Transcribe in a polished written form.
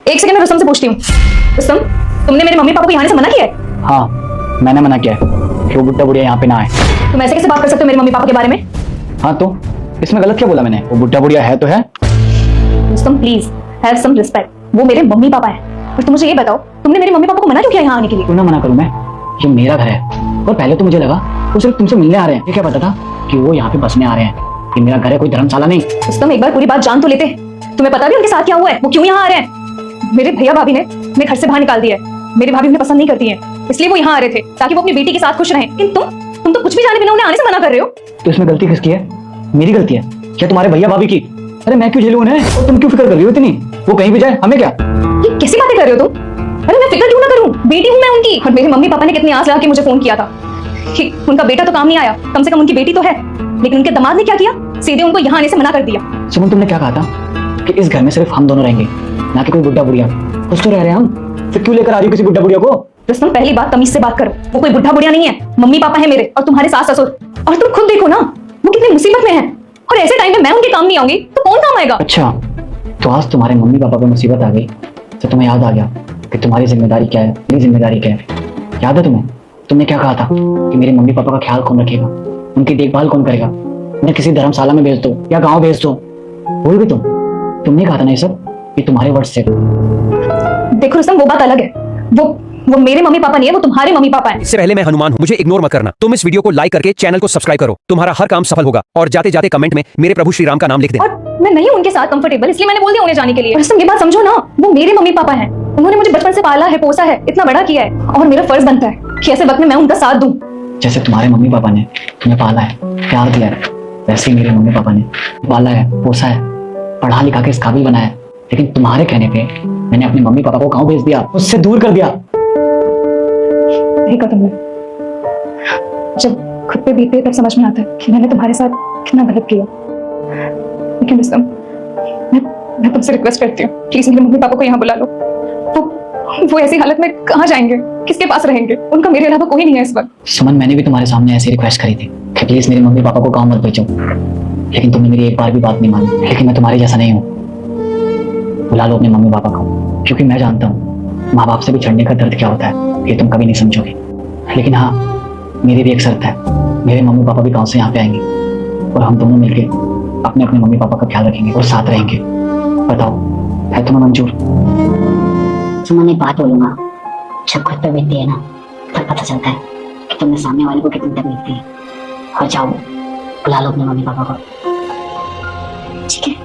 एक सेकंड में रुस्तम से पूछती हूँ। रुस्तम, तुमने मेरे मम्मी पापा को यहाँ आने से मना किया है? हाँ, मैंने मना किया है कि वो बुड्ढा बुढ़िया यहाँ पे ना आए। तुम ऐसे कैसे बात कर सकते हो मेरे मम्मी पापा के बारे में? हाँ तो इसमें गलत क्या बोला मैंने? वो बुड्ढा बुढ़िया है तो है। Rustam please have some respect, वो मेरे मम्मी पापा हैं। और तुम मुझे ये बताओ, तुमने मेरे मम्मी पापा को मना क्यों किया यहाँ आने के लिए? क्यों ना मना करूँ मैं? ये मेरा घर है और पहले तो मुझे लगा वो सिर्फ तुमसे मिलने आ रहे हैं। ये क्या पता था कि वो यहाँ पे बसने आ रहे हैं। ये मेरा घर है, कोई धर्मशाला नहीं। रुस्तम एक बार पूरी बात जान तो लेते। तुम्हें पता भी उनके साथ क्या हुआ है, वो क्यों यहाँ आ रहे हैं? मेरे भैया भाभी ने मेरे घर से बाहर निकाल दिया है। मेरी भाभी उन्हें पसंद नहीं करती है, इसलिए वो यहाँ आ रहे थे ताकि वो अपनी बेटी के साथ खुश रहें। लेकिन तुम तो कुछ भी जाने बिना उन्हें आने से मना कर रहे हो। तो इसमें गलती किसकी है? मेरी गलती है क्या तुम्हारे भैया भाभी की? अरे मैं क्यों झेलूं उन्हें और तुम क्यों फिक्र कर रही हो इतनी? वो कहीं भी जाए हमें क्या? ये कैसी बातें कर रहे हो तुम? अरे मैं फिक्र क्यों ना करूं, बेटी हूं मैं उनकी। और मेरे मम्मी पापा ने कितनी आस लगा के मुझे फोन किया था कि उनका बेटा तो काम नहीं आया, कम से कम उनकी बेटी तो है। लेकिन उनके दामाद ने क्या किया, सीधे उनको यहाँ आने से मना कर दिया। सुमन, तुमने क्या कहा था कि इस घर में सिर्फ हम दोनों रहेंगे, ना कि कोई बुड्ढा बुढ़िया? कुछ तो रह रहे हैं हम, फिर क्यों लेकर आ रही हो किसी बुड्ढा बुढ़िया को? रुस्तम पहली बात तमीज से बात करो, वो कोई बुढ़ा बुढ़िया नहीं है, मम्मी पापा है मेरे और तुम्हारे सास ससुर। और तुम खुद देखो ना वो कितनी मुसीबत में है, और ऐसे टाइम में मैं उनके काम नहीं आऊंगी तो कौन काम आएगा? अच्छा, तो आज तुम्हारे मम्मी पापा पे मुसीबत आ गई तो तुम्हें याद आ गया कि तुम्हारी जिम्मेदारी क्या है, मेरी जिम्मेदारी क्या है। याद है तुम्हें? तुमने क्या कहा था कि मेरे मम्मी पापा का ख्याल कौन रखेगा, उनकी देखभाल कौन करेगा? उन्हें किसी धर्मशाला में भेज दो या गाँव भेज दो। भूल गई तुमने कहा था ना ये सब, ये तुम्हारे वर्ड से। देखो रुस्तम, वो बात अलग है। वो मेरे मम्मी पापा नहीं है, वो तुम्हारे मम्मी पापा हैं। इससे पहले मैं हनुमान हूँ, मुझे इग्नोर मत करना। तुम इस वीडियो को लाइक करके चैनल को सब्सक्राइब करो, तुम्हारा हर काम सफल होगा। और जाते जाते कमेंट में मेरे प्रभु श्री राम का नाम लिख देना। और मैं नहीं हूं उनके साथ कंफर्टेबल, इसलिए मैंने बोल दिया उन्हें जाने के लिए। रुस्तम ये बात समझो ना, वो मेरे मम्मी पापा हैं। उन्होंने मुझे बचपन से पाला है, पोसा है, इतना बड़ा किया है, और मेरा फर्ज बनता है कि ऐसे वक्त में मैं उनका साथ दूं। जैसे तुम्हारे मम्मी पापा ने तुम्हें पाला है, प्यार दिया है, वैसे ही मेरे मम्मी पापा ने पाला है, पोसा है, पढ़ा लिखा के इस काबिल बनाया है। लेकिन तुम्हारे कहने पे मैंने अपने मम्मी पापा को गाँव भेज दिया, उससे दूर कर दिया। यही कदम है, जब खुद पे बीते तब समझ में आता है कि मैंने तुम्हारे साथ कितना गलत किया। लेकिन रुस्तम मैं तुमसे रिक्वेस्ट करती हूँ, प्लीज मेरे मम्मी पापा को यहाँ बुला लो। वो ऐसी हालत में कहाँ जाएंगे, किसके पास रहेंगे? उनका मेरे अलावा कोई नहीं है इस वक्त। सुमन, मैंने भी तुम्हारे सामने ऐसी रिक्वेस्ट करी थी कि प्लीज मेरे मम्मी पापा को गाँव मत भेजो, लेकिन तुमने मेरी एक बार भी बात नहीं मानी। लेकिन मैं तुम्हारे जैसा नहीं हूँ, बुला लो अपने मम्मी पापा को, क्योंकि मैं जानता हूँ माँ बाप से बिछड़ने का दर्द क्या होता है, ये तुम कभी नहीं समझोगे। लेकिन हाँ, मेरी भी एक शर्त है, मेरे मम्मी पापा भी गाँव से यहाँ पे आएंगे और हम दोनों मिलके अपने अपने मम्मी पापा का ख्याल रखेंगे और साथ रहेंगे। बताओ, है तुम्हें मंजूर? सुमन, एक बात बोलूंगा, जब खुद पे बीतती है ना तब पता चलता है कि तुमने सामने वाले को कितनी तकलीफ दी है। और जाओ बुला लो अपने मम्मी पापा को। ठीक है।